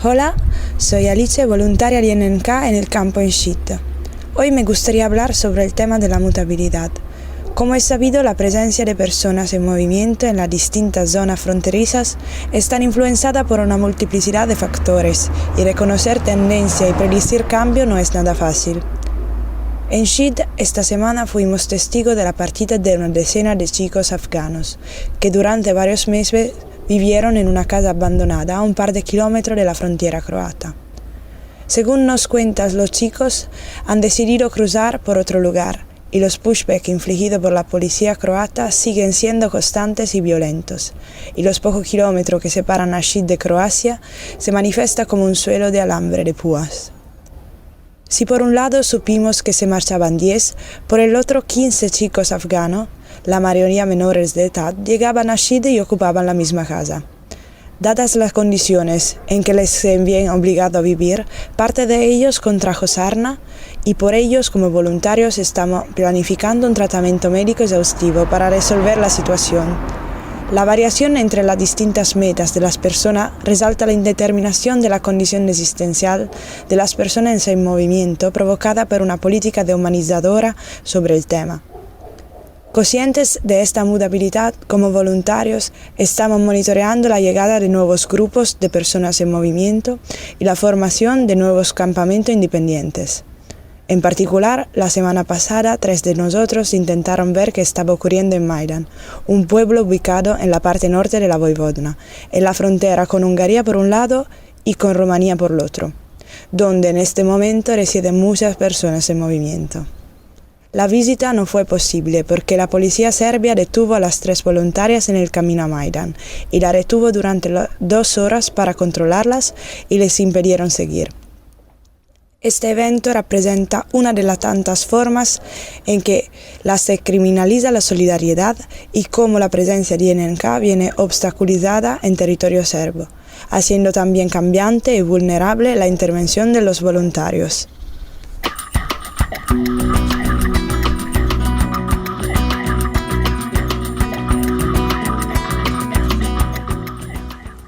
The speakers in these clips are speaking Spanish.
Hola, soy Alice, voluntaria de INNK en el campo en Shid. Hoy me gustaría hablar sobre el tema de la mutabilidad. Como es sabido, la presencia de personas en movimiento en las distintas zonas fronterizas está influenciada por una multiplicidad de factores y reconocer tendencia y predecir cambio no es nada fácil. En Shid, esta semana fuimos testigos de la partida de una decena de chicos afganos que durante varios meses vivieron en una casa abandonada a un par de kilómetros de la frontera croata. Según nos cuentan los chicos, han decidido cruzar por otro lugar y los pushbacks infligidos por la policía croata siguen siendo constantes y violentos, y los pocos kilómetros que separan a Shid de Croacia se manifiesta como un suelo de alambre de púas. Si por un lado supimos que se marchaban 10, por el otro 15 chicos afganos, la mayoría menores de edad, llegaban a Shid y ocupaban la misma casa. Dadas las condiciones en que les ven obligados a vivir, parte de ellos contrajo sarna y por ellos como voluntarios estamos planificando un tratamiento médico exhaustivo para resolver la situación. La variación entre las distintas metas de las personas resalta la indeterminación de la condición existencial de las personas en movimiento provocada por una política dehumanizadora sobre el tema. Conscientes de esta mutabilidad, como voluntarios, estamos monitoreando la llegada de nuevos grupos de personas en movimiento y la formación de nuevos campamentos independientes. En particular, la semana pasada, 3 de nosotros intentaron ver qué estaba ocurriendo en Maidan, un pueblo ubicado en la parte norte de la Voivodina, en la frontera con Hungría por un lado y con Rumanía por el otro, donde en este momento residen muchas personas en movimiento. La visita no fue posible porque la policía serbia detuvo a las 3 voluntarias en el camino a Maidan y la retuvo durante 2 horas para controlarlas y les impidieron seguir. Este evento representa una de las tantas formas en que se criminaliza la solidaridad y cómo la presencia de INNK viene obstaculizada en territorio serbo, haciendo también cambiante y vulnerable la intervención de los voluntarios.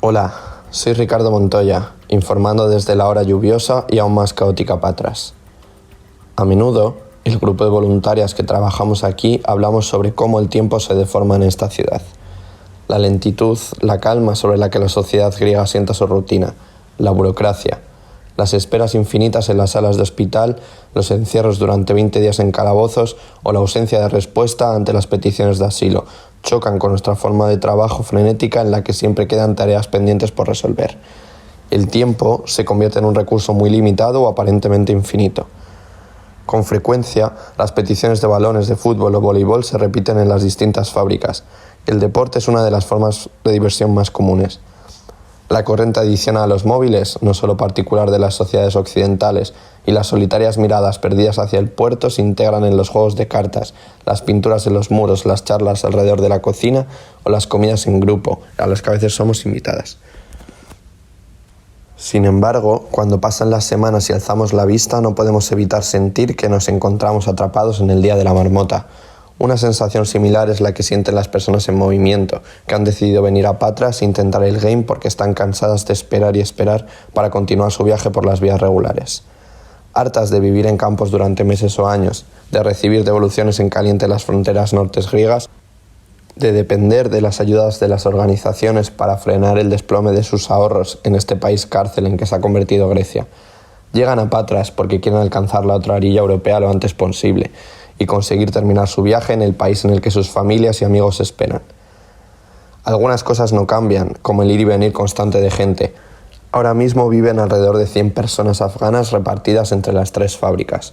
Hola, soy Ricardo Montoya, informando desde la hora lluviosa y aún más caótica Patras. A menudo, el grupo de voluntarias que trabajamos aquí hablamos sobre cómo el tiempo se deforma en esta ciudad. La lentitud, la calma sobre la que la sociedad griega asienta su rutina, la burocracia, las esperas infinitas en las salas de hospital, los encierros durante 20 días en calabozos o la ausencia de respuesta ante las peticiones de asilo chocan con nuestra forma de trabajo frenética en la que siempre quedan tareas pendientes por resolver. El tiempo se convierte en un recurso muy limitado o aparentemente infinito. Con frecuencia, las peticiones de balones de fútbol o voleibol se repiten en las distintas fábricas. El deporte es una de las formas de diversión más comunes. La corriente adicional a los móviles, no solo particular de las sociedades occidentales, y las solitarias miradas perdidas hacia el puerto se integran en los juegos de cartas, las pinturas en los muros, las charlas alrededor de la cocina o las comidas en grupo, a las que a veces somos invitadas. Sin embargo, cuando pasan las semanas y alzamos la vista, no podemos evitar sentir que nos encontramos atrapados en el día de la marmota. Una sensación similar es la que sienten las personas en movimiento, que han decidido venir a Patras e intentar el game porque están cansadas de esperar y esperar para continuar su viaje por las vías regulares. Hartas de vivir en campos durante meses o años, de recibir devoluciones en caliente en las fronteras nortes griegas, de depender de las ayudas de las organizaciones para frenar el desplome de sus ahorros en este país cárcel en que se ha convertido Grecia. Llegan a Patras porque quieren alcanzar la otra orilla europea lo antes posible y conseguir terminar su viaje en el país en el que sus familias y amigos esperan. Algunas cosas no cambian, como el ir y venir constante de gente. Ahora mismo viven alrededor de 100 personas afganas repartidas entre las 3 fábricas.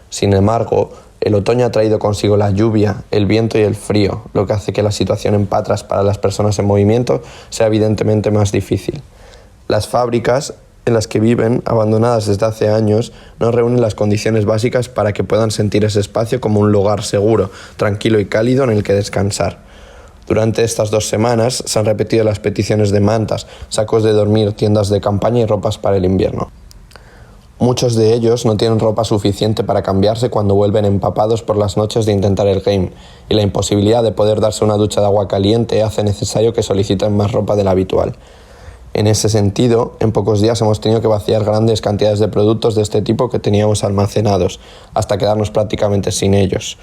Sin embargo, el otoño ha traído consigo la lluvia, el viento y el frío, lo que hace que la situación en Patras para las personas en movimiento sea evidentemente más difícil. Las fábricas en las que viven, abandonadas desde hace años, no reúnen las condiciones básicas para que puedan sentir ese espacio como un lugar seguro, tranquilo y cálido en el que descansar. Durante estas 2 semanas se han repetido las peticiones de mantas, sacos de dormir, tiendas de campaña y ropas para el invierno. Muchos de ellos no tienen ropa suficiente para cambiarse cuando vuelven empapados por las noches de intentar el game, y la imposibilidad de poder darse una ducha de agua caliente hace necesario que soliciten más ropa de la habitual. En ese sentido, en pocos días hemos tenido que vaciar grandes cantidades de productos de este tipo que teníamos almacenados, hasta quedarnos prácticamente sin ellos.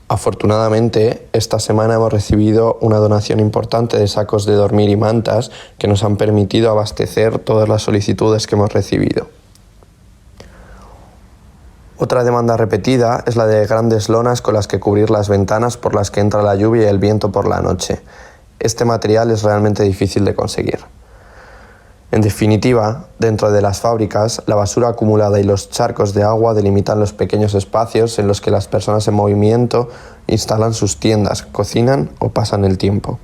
Afortunadamente, esta semana hemos recibido una donación importante de sacos de dormir y mantas que nos han permitido abastecer todas las solicitudes que hemos recibido. Otra demanda repetida es la de grandes lonas con las que cubrir las ventanas por las que entra la lluvia y el viento por la noche. Este material es realmente difícil de conseguir. En definitiva, dentro de las fábricas, la basura acumulada y los charcos de agua delimitan los pequeños espacios en los que las personas en movimiento instalan sus tiendas, cocinan o pasan el tiempo.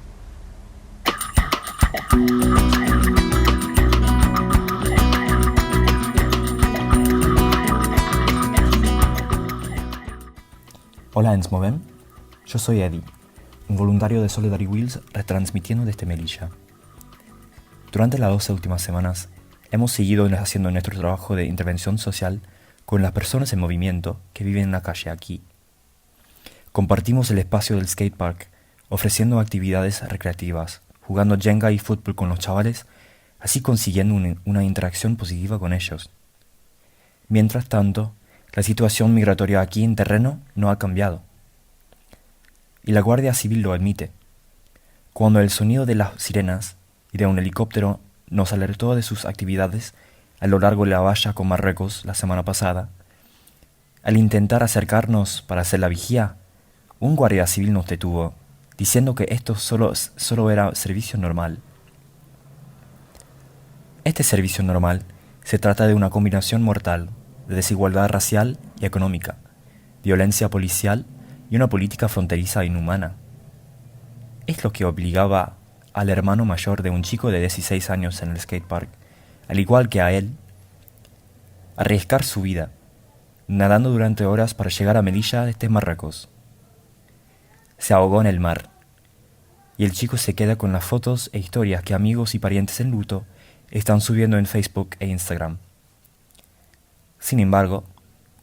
Hola ens movem, yo soy Eddie, un voluntario de Solidary Wheels retransmitiendo desde Melilla. Durante las 12 últimas semanas hemos seguido haciendo nuestro trabajo de intervención social con las personas en movimiento que viven en la calle aquí. Compartimos el espacio del skatepark, ofreciendo actividades recreativas, jugando Jenga y fútbol con los chavales, así consiguiendo una interacción positiva con ellos. Mientras tanto, la situación migratoria aquí en terreno no ha cambiado. Y la Guardia Civil lo admite. Cuando el sonido de las sirenas y de un helicóptero nos alertó de sus actividades a lo largo de la valla con Marruecos la semana pasada, al intentar acercarnos para hacer la vigía, un guardia civil nos detuvo, diciendo que esto solo era servicio normal. Este servicio normal se trata de una combinación mortal de desigualdad racial y económica, violencia policial y una política fronteriza inhumana. Es lo que obligaba al hermano mayor de un chico de 16 años en el skatepark, al igual que a él, a arriesgar su vida, nadando durante horas para llegar a Melilla desde Marruecos. Se ahogó en el mar, y el chico se queda con las fotos e historias que amigos y parientes en luto están subiendo en Facebook e Instagram. Sin embargo,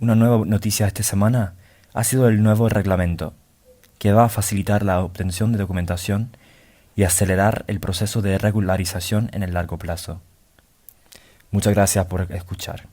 una nueva noticia esta semana ha sido el nuevo reglamento, que va a facilitar la obtención de documentación y acelerar el proceso de regularización en el largo plazo. Muchas gracias por escuchar.